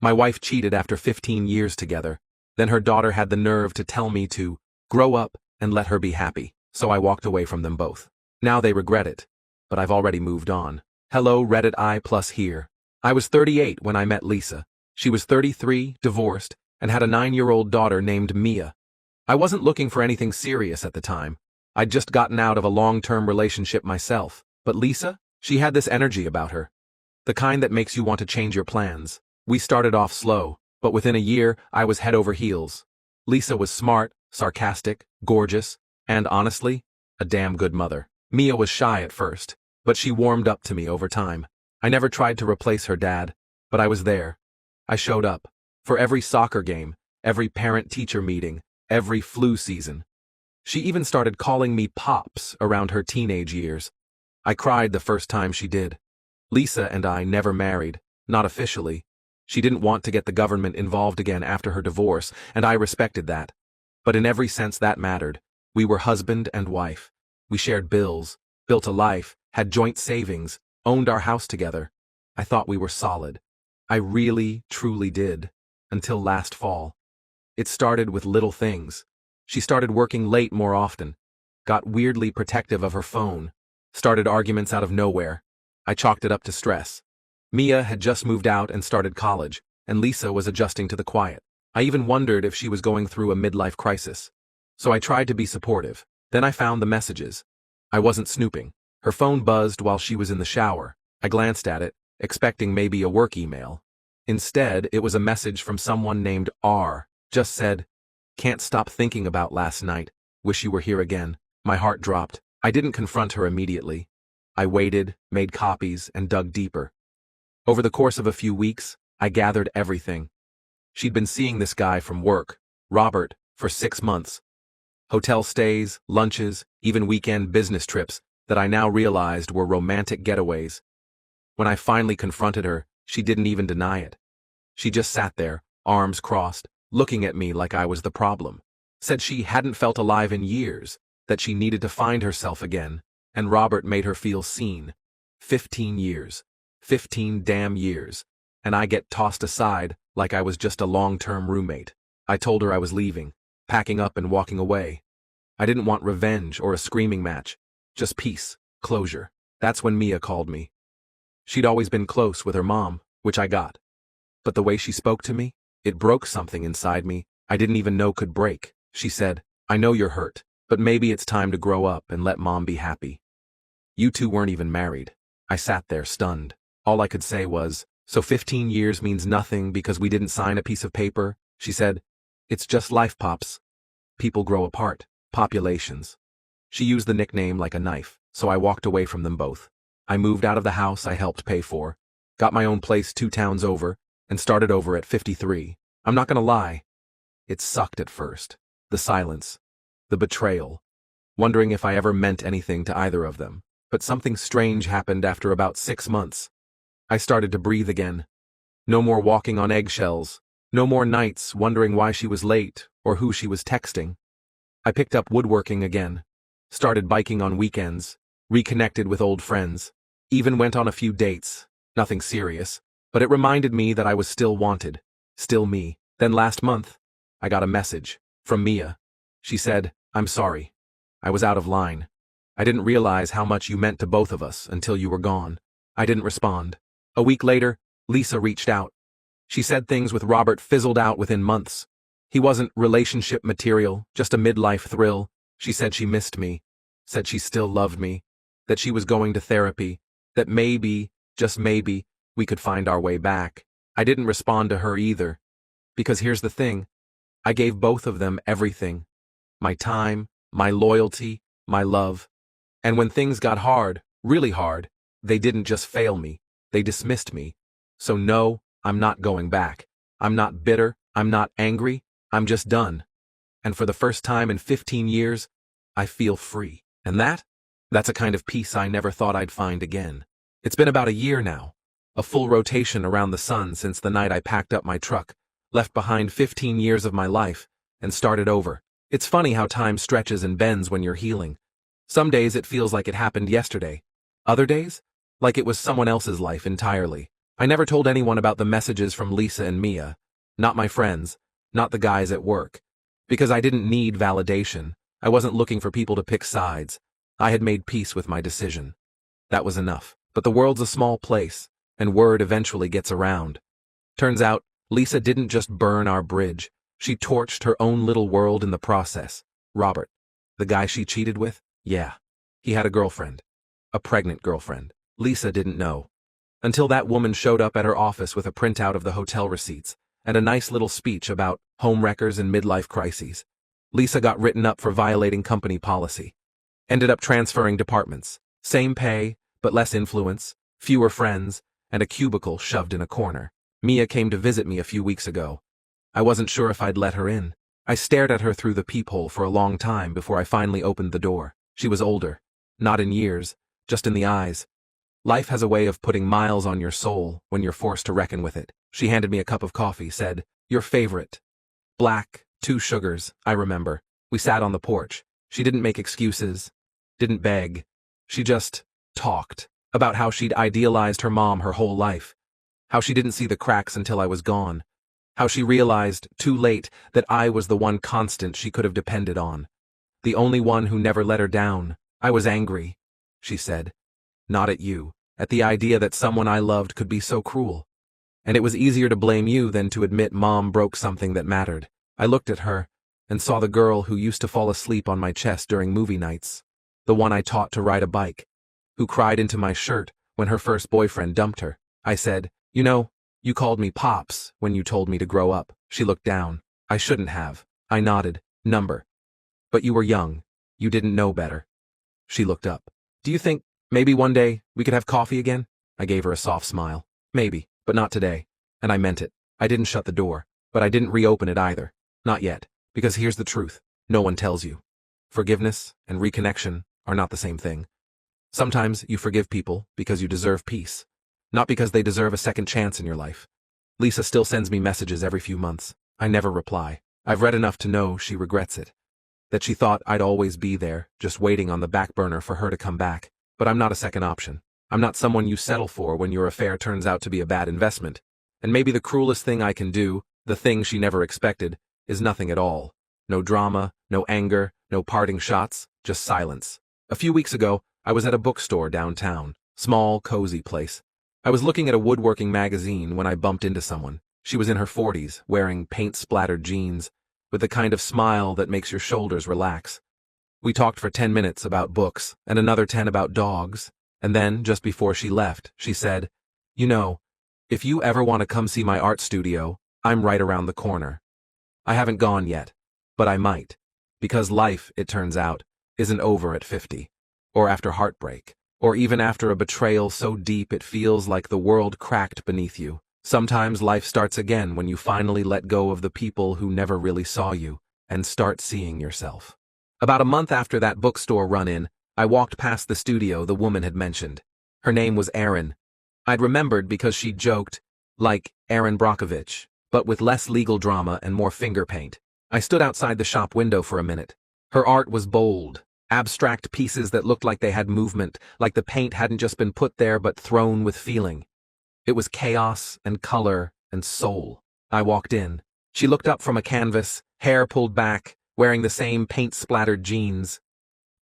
My wife cheated after 15 years together. Then her daughter had the nerve to tell me to grow up and let her be happy. So I walked away from them both. Now they regret it. But I've already moved on. Hello, Reddit I+ here. I was 38 when I met Lisa. She was 33, divorced, and had a 9-year-old daughter named Mia. I wasn't looking for anything serious at the time. I'd just gotten out of a long-term relationship myself. But Lisa? She had this energy about her. The kind that makes you want to change your plans. We started off slow, but within a year, I was head over heels. Lisa was smart, sarcastic, gorgeous, and honestly, a damn good mother. Mia was shy at first, but she warmed up to me over time. I never tried to replace her dad, but I was there. I showed up. For every soccer game, every parent-teacher meeting, every flu season. She even started calling me Pops around her teenage years. I cried the first time she did. Lisa and I never married, not officially. She didn't want to get the government involved again after her divorce, and I respected that. But in every sense that mattered. We were husband and wife. We shared bills, built a life, had joint savings, owned our house together. I thought we were solid. I really, truly did. Until last fall. It started with little things. She started working late more often, got weirdly protective of her phone, started arguments out of nowhere. I chalked it up to stress. Mia had just moved out and started college, and Lisa was adjusting to the quiet. I even wondered if she was going through a midlife crisis. So I tried to be supportive. Then I found the messages. I wasn't snooping. Her phone buzzed while she was in the shower. I glanced at it, expecting maybe a work email. Instead, it was a message from someone named R. Just said, "Can't stop thinking about last night. Wish you were here again." My heart dropped. I didn't confront her immediately. I waited, made copies, and dug deeper. Over the course of a few weeks, I gathered everything. She'd been seeing this guy from work, Robert, for 6 months. Hotel stays, lunches, even weekend business trips that I now realized were romantic getaways. When I finally confronted her, she didn't even deny it. She just sat there, arms crossed, looking at me like I was the problem. Said she hadn't felt alive in years, that she needed to find herself again, and Robert made her feel seen. 15 years. 15 damn years. And I get tossed aside like I was just a long-term roommate. I told her I was leaving, packing up and walking away. I didn't want revenge or a screaming match. Just peace, closure. That's when Mia called me. She'd always been close with her mom, which I got. But the way she spoke to me, it broke something inside me I didn't even know could break. She said, "I know you're hurt, but maybe it's time to grow up and let mom be happy." You two weren't even married. I sat there stunned. All I could say was, "So 15 years means nothing because we didn't sign a piece of paper?" She said, "It's just life, Pops. People grow apart. Populations." She used the nickname like a knife, so I walked away from them both. I moved out of the house I helped pay for, got my own place 2 towns over, and started over at 53. I'm not gonna lie. It sucked at first. The silence. The betrayal. Wondering if I ever meant anything to either of them. But something strange happened after about 6 months. I started to breathe again. No more walking on eggshells. No more nights wondering why she was late or who she was texting. I picked up woodworking again. Started biking on weekends. Reconnected with old friends. Even went on a few dates. Nothing serious. But it reminded me that I was still wanted. Still me. Then last month, I got a message. From Mia. She said, "I'm sorry. I was out of line. I didn't realize how much you meant to both of us until you were gone." I didn't respond. A week later, Lisa reached out. She said things with Robert fizzled out within months. He wasn't relationship material, just a midlife thrill. She said she missed me. Said she still loved me. That she was going to therapy. That maybe, just maybe, we could find our way back. I didn't respond to her either. Because here's the thing. I gave both of them everything. My time, my loyalty, my love. And when things got hard, really hard, they didn't just fail me. They dismissed me. So no, I'm not going back. I'm not bitter. I'm not angry. I'm just done. And for the first time in 15 years, I feel free. And that's a kind of peace I never thought I'd find again. It's been about a year now. A full rotation around the sun since the night I packed up my truck, left behind 15 years of my life, and started over. It's funny how time stretches and bends when you're healing. Some days it feels like it happened yesterday. Other days, like it was someone else's life entirely. I never told anyone about the messages from Lisa and Mia. Not my friends, not the guys at work. Because I didn't need validation. I wasn't looking for people to pick sides. I had made peace with my decision. That was enough. But the world's a small place, and word eventually gets around. Turns out, Lisa didn't just burn our bridge. She torched her own little world in the process. Robert, the guy she cheated with? Yeah. He had a girlfriend. A pregnant girlfriend. Lisa didn't know. Until that woman showed up at her office with a printout of the hotel receipts and a nice little speech about home wreckers and midlife crises. Lisa got written up for violating company policy. Ended up transferring departments. Same pay, but less influence, fewer friends, and a cubicle shoved in a corner. Mia came to visit me a few weeks ago. I wasn't sure if I'd let her in. I stared at her through the peephole for a long time before I finally opened the door. She was older. Not in years, just in the eyes. Life has a way of putting miles on your soul when you're forced to reckon with it. She handed me a cup of coffee, said, "Your favorite." Black, 2 sugars, I remember. We sat on the porch. She didn't make excuses, didn't beg. She just talked about how she'd idealized her mom her whole life, how she didn't see the cracks until I was gone, how she realized, too late, that I was the one constant she could have depended on, the only one who never let her down. I was angry, she said. Not at you, at the idea that someone I loved could be so cruel. And it was easier to blame you than to admit Mom broke something that mattered. I looked at her and saw the girl who used to fall asleep on my chest during movie nights, the one I taught to ride a bike, who cried into my shirt when her first boyfriend dumped her. I said, "You know, you called me Pops when you told me to grow up." She looked down. I shouldn't have. I nodded. Number. But you were young. You didn't know better. She looked up. "Do you think maybe one day we could have coffee again?" I gave her a soft smile. Maybe, but not today. And I meant it. I didn't shut the door, but I didn't reopen it either. Not yet. Because here's the truth. No one tells you. Forgiveness and reconnection are not the same thing. Sometimes you forgive people because you deserve peace, not because they deserve a second chance in your life. Lisa still sends me messages every few months. I never reply. I've read enough to know she regrets it. That she thought I'd always be there, just waiting on the back burner for her to come back. But I'm not a second option. I'm not someone you settle for when your affair turns out to be a bad investment. And maybe the cruelest thing I can do, the thing she never expected, is nothing at all. No drama, no anger, no parting shots, just silence. A few weeks ago, I was at a bookstore downtown. Small, cozy place. I was looking at a woodworking magazine when I bumped into someone. She was in her 40s, wearing paint-splattered jeans, with the kind of smile that makes your shoulders relax. We talked for 10 minutes about books, and another 10 about dogs, and then, just before she left, she said, "You know, if you ever want to come see my art studio, I'm right around the corner." I haven't gone yet, but I might. Because life, it turns out, isn't over at 50, or after heartbreak, or even after a betrayal so deep it feels like the world cracked beneath you. Sometimes life starts again when you finally let go of the people who never really saw you, and start seeing yourself. About a month after that bookstore run-in, I walked past the studio the woman had mentioned. Her name was Erin. I'd remembered because she joked, like Erin Brockovich, but with less legal drama and more finger paint. I stood outside the shop window for a minute. Her art was bold, abstract pieces that looked like they had movement, like the paint hadn't just been put there but thrown with feeling. It was chaos and color and soul. I walked in. She looked up from a canvas, hair pulled back, wearing the same paint-splattered jeans.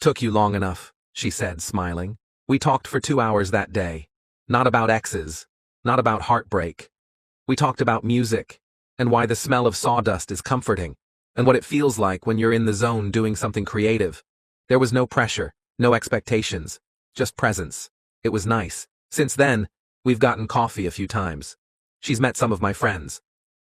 "Took you long enough," she said, smiling. "We talked for 2 hours that day. Not about exes, not about heartbreak. We talked about music, and why the smell of sawdust is comforting, and what it feels like when you're in the zone doing something creative. There was no pressure, no expectations, just presence. It was nice. Since then, we've gotten coffee a few times. She's met some of my friends.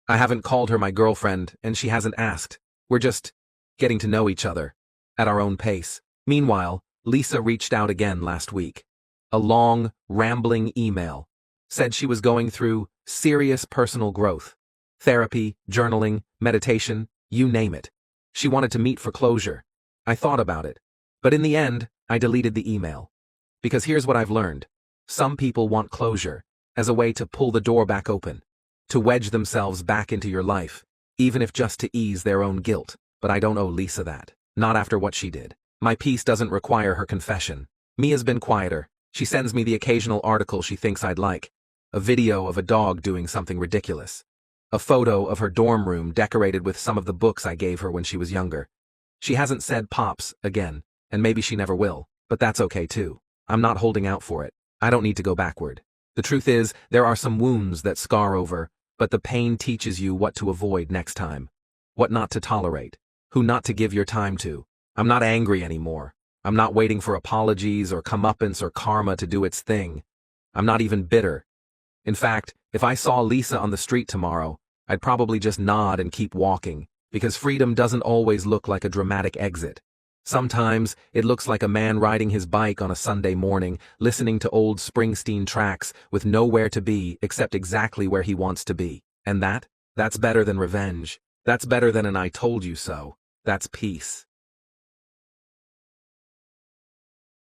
I haven't called her my girlfriend, and she hasn't asked. We're just getting to know each other, at our own pace." Meanwhile, Lisa reached out again last week. A long, rambling email. Said she was going through serious personal growth. Therapy, journaling, meditation, you name it. She wanted to meet for closure. I thought about it. But in the end, I deleted the email. Because here's what I've learned. Some people want closure, as a way to pull the door back open, to wedge themselves back into your life, even if just to ease their own guilt. But I don't owe Lisa that. Not after what she did. My peace doesn't require her confession. Mia's been quieter. She sends me the occasional article she thinks I'd like. A video of a dog doing something ridiculous. A photo of her dorm room decorated with some of the books I gave her when she was younger. She hasn't said Pops again, and maybe she never will, but that's okay too. I'm not holding out for it. I don't need to go backward. The truth is, there are some wounds that scar over, but the pain teaches you what to avoid next time. What not to tolerate. Who not to give your time to. I'm not angry anymore. I'm not waiting for apologies or comeuppance or karma to do its thing. I'm not even bitter. In fact, if I saw Lisa on the street tomorrow, I'd probably just nod and keep walking, because freedom doesn't always look like a dramatic exit. Sometimes, it looks like a man riding his bike on a Sunday morning, listening to old Springsteen tracks with nowhere to be except exactly where he wants to be. And that's better than revenge. That's better than an I told you so. That's peace.